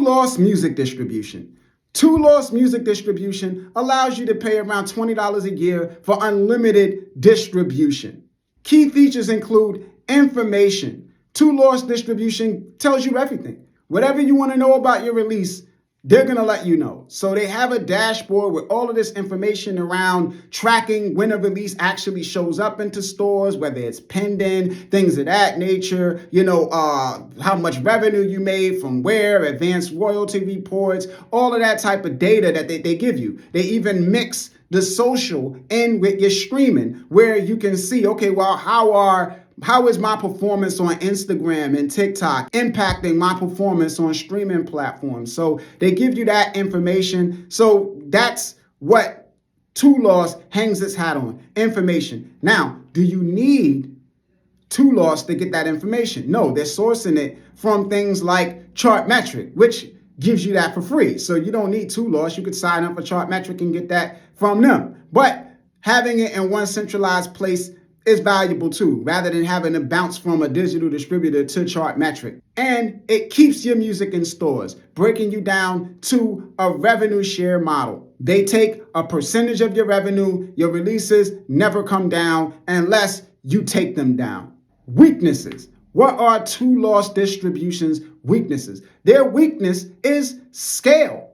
Lost Music Distribution. Two Lost Music Distribution allows you to pay around $20 a year for unlimited distribution. Key features include information. Two Lost Distribution tells you everything. Whatever you want to know about your release, they're going to let you know. So they have a dashboard with all of this information around tracking when a release actually shows up into stores, whether it's pending, things of that nature, how much revenue you made from where, advanced royalty reports, all of that type of data that they give you. They even mix the social in with your streaming, where you can see, okay, well, how is my performance on Instagram and TikTok impacting my performance on streaming platforms? So they give you that information. So that's what Two Lost hangs its hat on, information. Now, do you need Two Lost to get that information? No, they're sourcing it from things like Chartmetric, which gives you that for free. So you don't need Two Lost. You could sign up for Chartmetric and get that from them. But having it in one centralized place is valuable too, rather than having to bounce from a digital distributor to Chartmetric. And it keeps your music in stores, breaking you down to a revenue share model. They take a percentage of your revenue. Your releases never come down unless you take them down. Weaknesses. What are Two Lost Distribution's weaknesses? Their weakness is scale.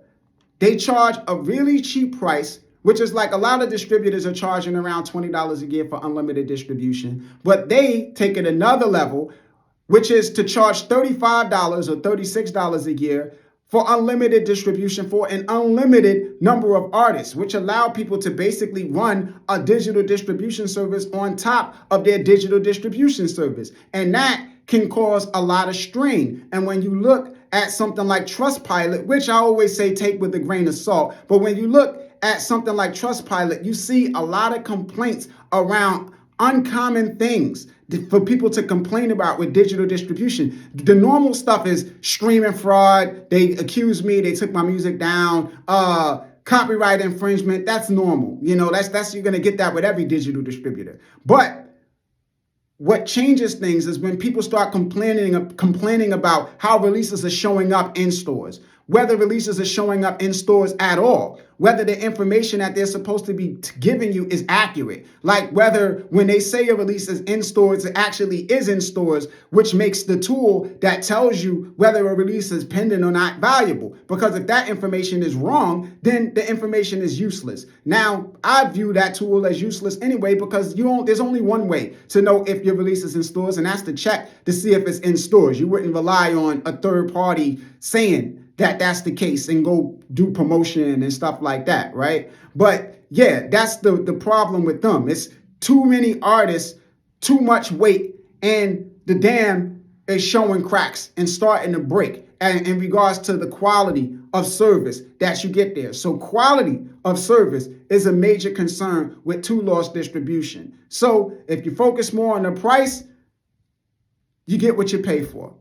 They charge a really cheap price, which is like a lot of distributors are charging around $20 a year for unlimited distribution. But they take it another level, which is to charge $35 or $36 a year for unlimited distribution for an unlimited number of artists, which allow people to basically run a digital distribution service on top of their digital distribution service. And that can cause a lot of strain. And when you look at something like Trustpilot, which I always say take with a grain of salt, but when you look at something like Trustpilot, you see a lot of complaints around uncommon things for people to complain about with digital distribution. The normal stuff is streaming fraud. They accuse me, they took my music down, copyright infringement. That's normal. That's you're going to get that with every digital distributor. But what changes things is when people start complaining about how releases are showing up in stores, whether releases are showing up in stores at all, whether the information that they're supposed to be giving you is accurate, like whether when they say a release is in stores, it actually is in stores, which makes the tool that tells you whether a release is pending or not valuable. Because if that information is wrong, then the information is useless. Now, I view that tool as useless anyway, because there's only one way to know if your release is in stores, and that's to check to see if it's in stores. You wouldn't rely on a third party saying that that's the case and go do promotion and stuff like that, right? But yeah, that's the problem with them. It's too many artists, too much weight, and the dam is showing cracks and starting to break in regards to the quality of service that you get there. So quality of service is a major concern with Two Lost Distribution. So if you focus more on the price, you get what you pay for.